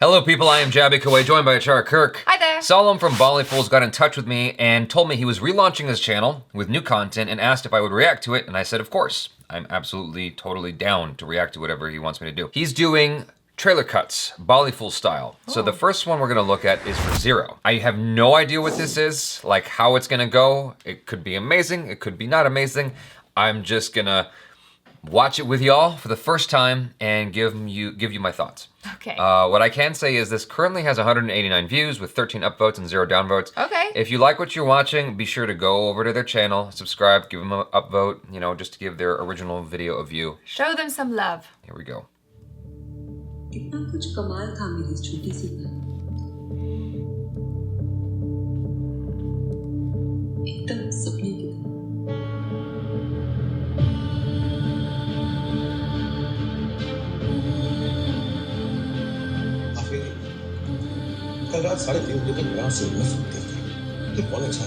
Hello people, I am Jaby KOAY, joined by ACHARA KIRK. Hi there. Solemn from BollyFools got in touch with me and told me he was relaunching his channel with new content and asked if I would react to it, and I said of course. I'm absolutely, totally down to react to whatever he wants me to do. He's doing trailer cuts, BollyFools style. So the first one we're gonna look at is for Zero. I have no idea what this is, like how it's gonna go. It could be amazing, it could be not amazing. I'm just gonna watch it with y'all for the first time and give you my thoughts. Okay. What I can say is this currently has 189 views with 13 upvotes and 0 downvotes. Okay. If you like what you're watching, be sure to go over to their channel, subscribe, give them an upvote, you know, just to give their original video a view. Show them some love. Here we go. इतना कुछ कमाल था मेरी छोटी सी एकदम सपने की कल रात 3:30 बजे तक मेरा सिर में सुनते थे कि कौन अच्छा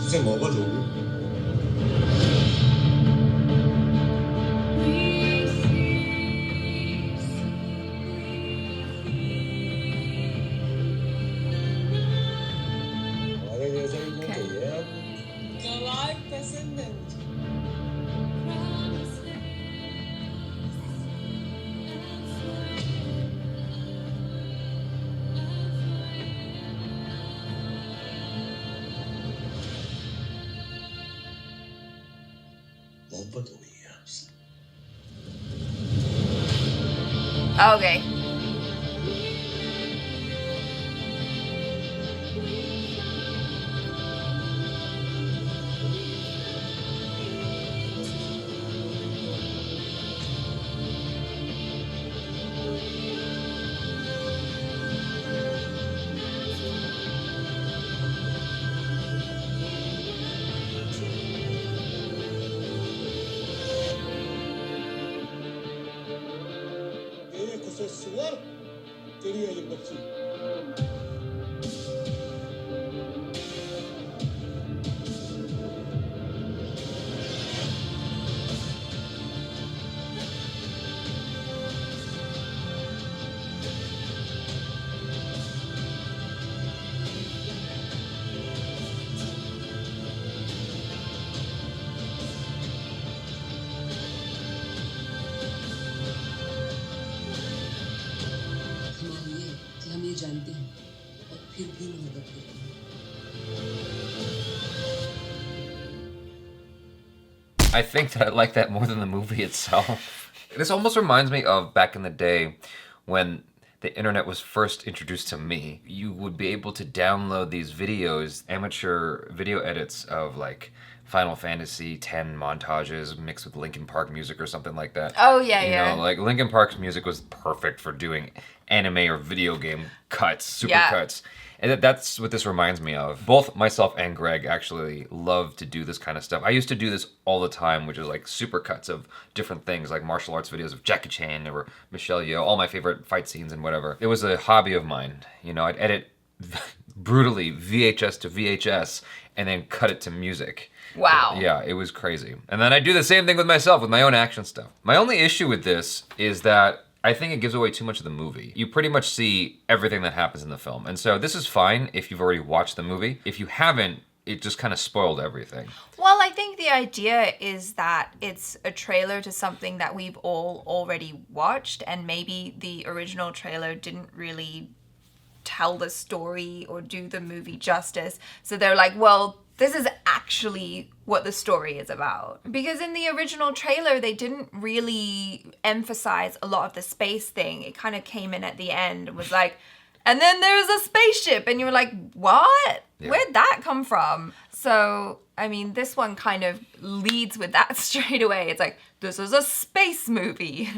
इसे मोहब्बत होगी हमारे जैसा ही क्यों चाहिए आप कलाक पसंद है मोहब्बत हो गई है आपसे Okay. तेरे खुसे सुअर तेरी है ये बच्ची हम ये जानते हैं और फिर भी मोहब्बत करते हैं I think that I like that more than the movie itself. This almost reminds me of back in the day when the internet was first introduced to me. You would be able to download these videos, amateur video edits of like Final Fantasy X montages mixed with Linkin Park music or something like that. Oh, yeah, you yeah. know, like Linkin Park's music was perfect for doing anime or video game cuts, super Yeah. cuts. And that's what this reminds me of. Both myself and Greg actually love to do this kind of stuff. I used to do this all the time, which is like super cuts of different things, like martial arts videos of Jackie Chan or Michelle Yeoh, all my favorite fight scenes and whatever. It was a hobby of mine. You know, I'd edit brutally VHS to VHS and then cut it to music. Wow. Yeah, it was crazy. And then I do the same thing with myself, with my own action stuff. My only issue with this is that I think it gives away too much of the movie. You pretty much see everything that happens in the film. And so this is fine if you've already watched the movie. If you haven't, it just kind of spoiled everything. Well, I think the idea is that it's a trailer to something that we've all already watched, and maybe the original trailer didn't really tell the story or do the movie justice. So they're like, well, this is actually what the story is about. Because in the original trailer, they didn't really emphasize a lot of the space thing. It kind of came in at the end and was like, and then there's a spaceship. And you were like, what? Yeah. Where'd that come from? So, I mean, this one kind of leads with that straight away. It's like, this is a space movie.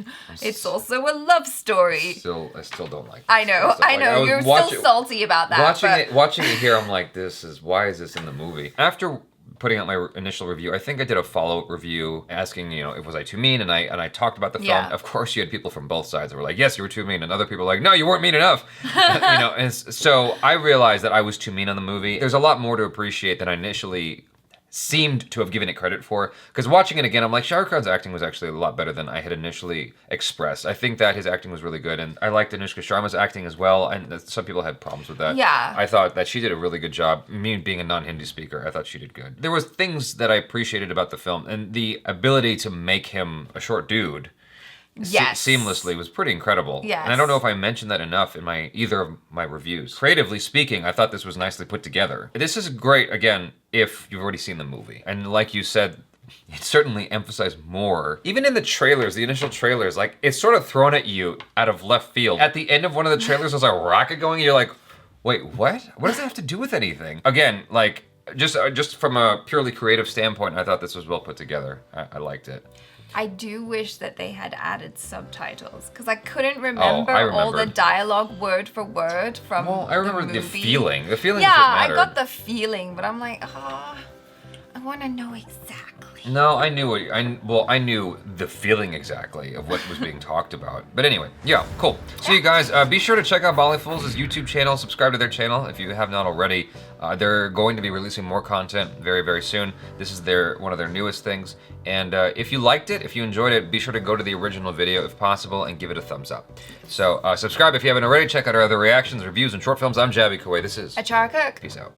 It's also a love story. I still don't like this. I know, Stuff. I know. You're still salty about that. Watching it here, I'm like, why is this in the movie? After putting out my initial review, I think I did a follow-up review asking, you know, was I too mean? And I talked about the film. Yeah. Of course, you had people from both sides that were like, yes, you were too mean. And other people were like, no, you weren't mean enough. You know, and so I realized that I was too mean on the movie. There's a lot more to appreciate than I initially seemed to have given it credit for. Because watching it again, I'm like, Shah Rukh Khan's acting was actually a lot better than I had initially expressed. I think that his acting was really good, and I liked Anushka Sharma's acting as well, and some people had problems with that. Yeah. I thought that she did a really good job. Me being a non-Hindi speaker, I thought she did good. There was things that I appreciated about the film, and the ability to make him a short dude seamlessly was pretty incredible. Yes. And I don't know if I mentioned that enough in either of my reviews. Creatively speaking, I thought this was nicely put together. This is great, again, if you've already seen the movie. And like you said, it certainly emphasized more. Even in the trailers, the initial trailers, like, it's sort of thrown at you out of left field. At the end of one of the trailers, there's a rocket going, and you're like, wait, what? What does that have to do with anything? Again, like, just from a purely creative standpoint, I thought this was well put together. I liked it. I do wish that they had added subtitles because I couldn't remember all the remembered. dialogue word for word from Well, I remember the the movie. feeling. The feeling Yeah, I mattered. got the feeling, but I'm like, I want to know exactly. No, I knew it. I knew the feeling exactly of what was being talked about. But anyway, yeah, cool. So you guys, be sure to check out BollyFools' YouTube channel. Subscribe to their channel if you have not already. They're going to be releasing more content very, very soon. This is one of their newest things. And if you liked it, if you enjoyed it, be sure to go to the original video if possible and give it a thumbs up. So subscribe if you haven't already. Check out our other reactions, reviews, and short films. I'm Jaby KOAY. This is ACHARA KIRK. Peace out.